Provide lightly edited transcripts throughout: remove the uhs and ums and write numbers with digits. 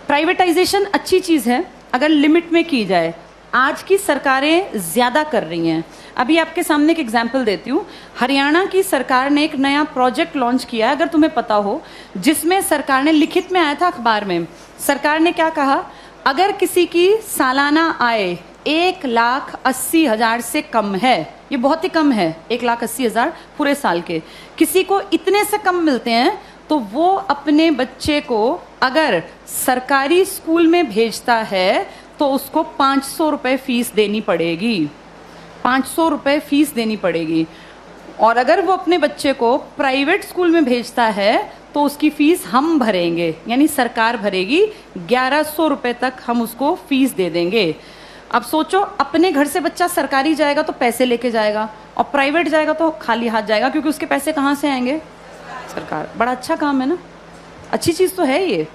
Privatisation अच्छी चीज़ है अगर लिमिट में की जाए। आज की सरकारें ज़्यादा कर रही हैं। अभी आपके सामने एक एग्जाम्पल देती हूँ। हरियाणा की सरकार ने एक नया प्रोजेक्ट लॉन्च किया है, अगर तुम्हें पता हो, जिसमें सरकार ने, लिखित में आया था अखबार में, सरकार ने क्या कहा, अगर किसी की सालाना आय 1,80,000 से कम है, ये बहुत ही कम है, 1,80,000 पूरे साल के, किसी को इतने से कम मिलते हैं, तो वो अपने बच्चे को अगर सरकारी स्कूल में भेजता है तो उसको 500 रुपये फीस देनी पड़ेगी। 500 रुपये फीस देनी पड़ेगी। और अगर वो अपने बच्चे को प्राइवेट स्कूल में भेजता है तो उसकी फीस हम भरेंगे, यानी सरकार भरेगी। 1,100 रुपये तक हम उसको फीस दे देंगे। अब सोचो, अपने घर से बच्चा सरकारी जाएगा तो पैसे लेके जाएगा, और प्राइवेट जाएगा तो खाली हाथ जाएगा, क्योंकि उसके पैसे कहाँ से आएंगे? सरकार। बड़ा अच्छा काम है ना, अच्छी चीज़ तो है ये।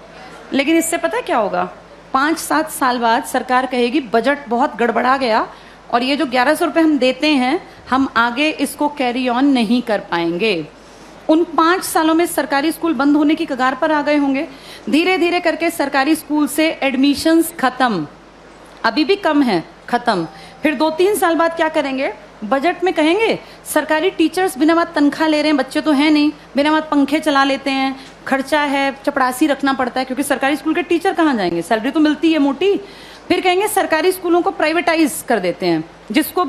लेकिन इससे पता है क्या होगा? 5-7 साल बाद सरकार कहेगी बजट बहुत गड़बड़ा गया और ये जो 1,100 रुपये हम देते हैं, हम आगे इसको कैरी ऑन नहीं कर पाएंगे। उन 5 सालों में सरकारी स्कूल बंद होने की कगार पर आ गए होंगे। धीरे धीरे करके सरकारी स्कूल से एडमिशन्स खत्म, अभी भी कम है, खत्म। फिर 2-3 साल बाद क्या करेंगे? बजट में कहेंगे सरकारी टीचर्स बिना बात तनख्वाह ले रहे हैं, बच्चे तो हैं नहीं, बिना बात पंखे चला लेते हैं, खर्चा है, चपरासी रखना पड़ता है, क्योंकि सरकारी स्कूल के टीचर कहाँ जाएंगे, सैलरी तो मिलती है मोटी। फिर कहेंगे सरकारी स्कूलों को प्राइवेटाइज कर देते हैं, जिसको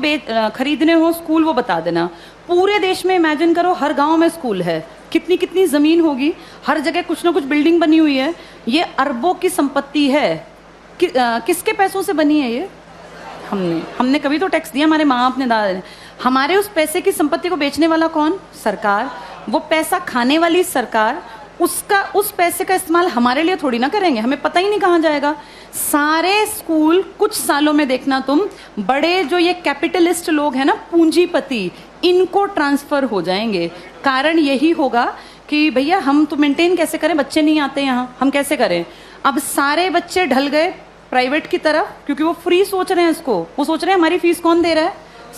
खरीदने हो स्कूल वो बता देना। पूरे देश में इमेजिन करो, हर गांव में स्कूल है, कितनी कितनी ज़मीन होगी, हर जगह कुछ ना कुछ बिल्डिंग बनी हुई है। ये अरबों की संपत्ति है। किसके पैसों से बनी है ये? हमने कभी तो टैक्स दिया, हमारे माँ बाप ने, दादा ने। हमारे उस पैसे की संपत्ति को बेचने वाला कौन? सरकार। वो पैसा खाने वाली सरकार। उस पैसे का इस्तेमाल हमारे लिए थोड़ी ना करेंगे, हमें पता ही नहीं कहाँ जाएगा। सारे स्कूल कुछ सालों में देखना तुम, बड़े जो ये कैपिटलिस्ट लोग हैं ना, पूंजीपति, इनको ट्रांसफर हो जाएंगे। कारण यही होगा कि भैया हम तो मेंटेन कैसे करें, बच्चे नहीं आते यहाँ, हम कैसे करें? अब सारे बच्चे ढल गए प्राइवेट की तरफ, क्योंकि वो फ्री सोच रहे हैं इसको। वो सोच रहे हैं हमारी फीस कौन दे रहा है?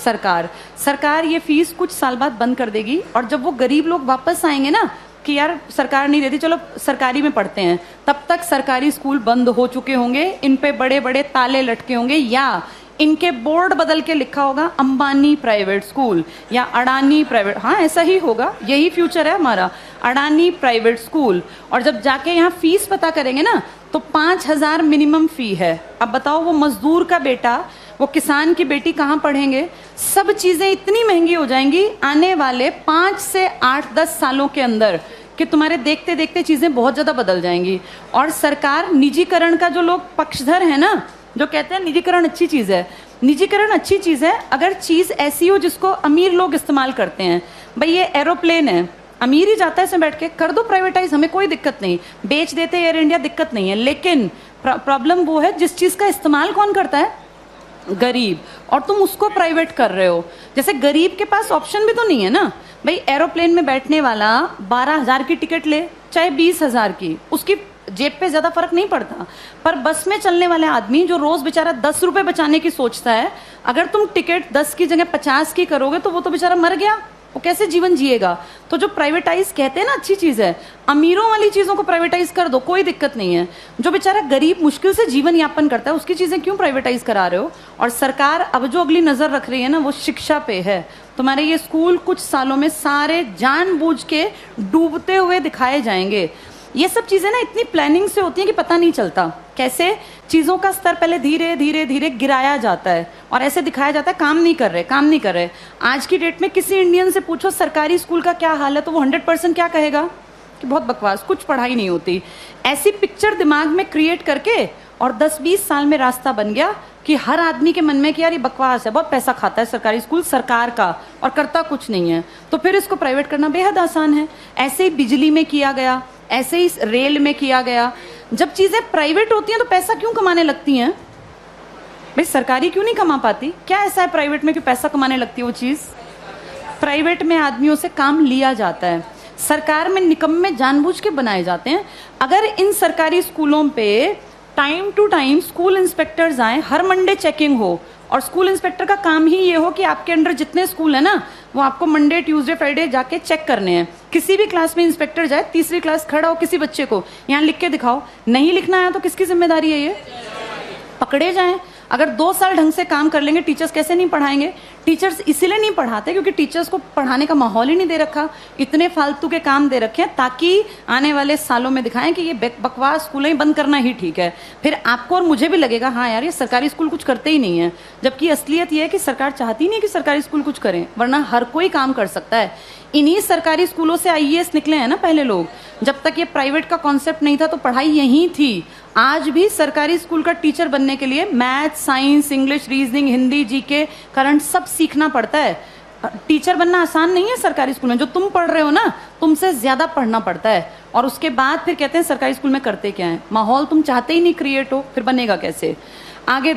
सरकार। सरकार ये फीस कुछ साल बाद बंद कर देगी, और जब वो गरीब लोग वापस आएंगे ना कि यार सरकार नहीं देती, चलो सरकारी में पढ़ते हैं, तब तक सरकारी स्कूल बंद हो चुके होंगे, इन पे बड़े बड़े ताले लटके होंगे, या इनके बोर्ड बदल के लिखा होगा अंबानी प्राइवेट स्कूल या अडानी प्राइवेट। हाँ, ऐसा ही होगा, यही फ्यूचर है हमारा, अडानी प्राइवेट स्कूल। और जब जाके यहाँ फीस पता करेंगे ना, तो 5,000 मिनिमम फी है। अब बताओ, वो मजदूर का बेटा, वो किसान की बेटी कहाँ पढ़ेंगे? सब चीज़ें इतनी महंगी हो जाएंगी आने वाले 5 से 8-10 सालों के अंदर कि तुम्हारे देखते देखते चीज़ें बहुत ज़्यादा बदल जाएंगी। और सरकार, निजीकरण का जो लोग पक्षधर है ना, जो कहते हैं निजीकरण अच्छी चीज़ है, निजीकरण अच्छी चीज़ है अगर चीज़ ऐसी हो जिसको अमीर लोग इस्तेमाल करते हैं। भाई ये एरोप्लेन है, अमीर ही जाता है इसमें बैठ के, कर दो प्राइवेटाइज, हमें कोई दिक्कत नहीं, बेच देते एयर इंडिया, दिक्कत नहीं है। लेकिन प्रॉब्लम वो है जिस चीज़ का इस्तेमाल कौन करता है? गरीब। और तुम उसको प्राइवेट कर रहे हो। जैसे गरीब के पास ऑप्शन भी तो नहीं है ना भाई। एरोप्लेन में बैठने वाला 12,000 की टिकट ले, चाहे 20,000 की, उसकी जेब पे ज़्यादा फर्क नहीं पड़ता। पर बस में चलने वाले आदमी जो रोज़ बेचारा 10 रुपये बचाने की सोचता है, अगर तुम टिकट 10 की जगह 50 की करोगे तो वो तो बेचारा मर गया, वो कैसे जीवन जिएगा? तो जो प्राइवेटाइज कहते हैं ना अच्छी चीज़ है, अमीरों वाली चीज़ों को प्राइवेटाइज कर दो, कोई दिक्कत नहीं है। जो बेचारा गरीब मुश्किल से जीवन यापन करता है, उसकी चीज़ें क्यों प्राइवेटाइज करा रहे हो? और सरकार अब जो अगली नज़र रख रही है ना, वो शिक्षा पे है। तुम्हारे ये स्कूल कुछ सालों में सारे जानबूझ के डूबते हुए दिखाए जाएंगे। ये सब चीज़ें ना इतनी प्लानिंग से होती हैं कि पता नहीं चलता कैसे चीज़ों का स्तर पहले धीरे धीरे धीरे गिराया जाता है और ऐसे दिखाया जाता है काम नहीं कर रहे, काम नहीं कर रहे। आज की डेट में किसी इंडियन से पूछो सरकारी स्कूल का क्या हाल है, तो वो 100% क्या कहेगा कि बहुत बकवास, कुछ पढ़ाई नहीं होती। ऐसी पिक्चर दिमाग में क्रिएट करके और 10-20 साल में रास्ता बन गया कि हर आदमी के मन में कि यार ये बकवास है, बहुत पैसा खाता है सरकारी स्कूल सरकार का और करता कुछ नहीं है, तो फिर इसको प्राइवेट करना बेहद आसान है। ऐसे ही बिजली में किया गया, ऐसे ही रेल में किया गया। जब चीज़ें प्राइवेट होती हैं तो पैसा क्यों कमाने लगती हैं भाई? सरकारी क्यों नहीं कमा पाती? क्या ऐसा है प्राइवेट में कि पैसा कमाने लगती है वो चीज़? प्राइवेट में आदमियों से काम लिया जाता है, सरकार में निकम्मे जानबूझ के बनाए जाते हैं। अगर इन सरकारी स्कूलों पे time to time school inspectors आए, हर मंडे चेकिंग हो, और स्कूल इंस्पेक्टर का काम ही ये हो कि आपके अंडर जितने स्कूल है ना, वो आपको मंडे ट्यूसडे फ्राइडे जाके चेक करने हैं। किसी भी क्लास में इंस्पेक्टर जाए, तीसरी क्लास खड़ा हो किसी बच्चे को, यहाँ लिख के दिखाओ, नहीं लिखना आया तो किसकी जिम्मेदारी है? ये पकड़े जाएं। अगर 2 साल ढंग से काम कर लेंगे, टीचर्स कैसे नहीं पढ़ाएंगे? टीचर्स इसीलिए नहीं पढ़ाते क्योंकि टीचर्स को पढ़ाने का माहौल ही नहीं दे रखा, इतने फालतू के काम दे रखे हैं ताकि आने वाले सालों में दिखाएं कि ये बकवास स्कूलें बंद करना ही ठीक है। फिर आपको और मुझे भी लगेगा हाँ यार, ये सरकारी स्कूल कुछ करते ही नहीं है, जबकि असलियत ये है कि सरकार चाहती नहीं कि सरकारी स्कूल कुछ करें, वरना हर कोई काम कर सकता है। इन्हीं सरकारी स्कूलों से आईएएस निकले हैं ना पहले लोग। जब तक ये प्राइवेट का कॉन्सेप्ट नहीं था तो पढ़ाई यहीं थी। आज भी सरकारी स्कूल का टीचर बनने के लिए math, science, English, reasoning, Hindi, GK, current सब सीखना पड़ता है। टीचर बनना आसान नहीं है सरकारी स्कूल में। जो तुम पढ़ रहे हो ना, तुमसे ज्यादा पढ़ना पड़ता है। और उसके बाद फिर कहते हैं सरकारी स्कूल में करते क्या है। माहौल तुम चाहते ही नहीं क्रिएट हो, फिर बनेगा कैसे? आगे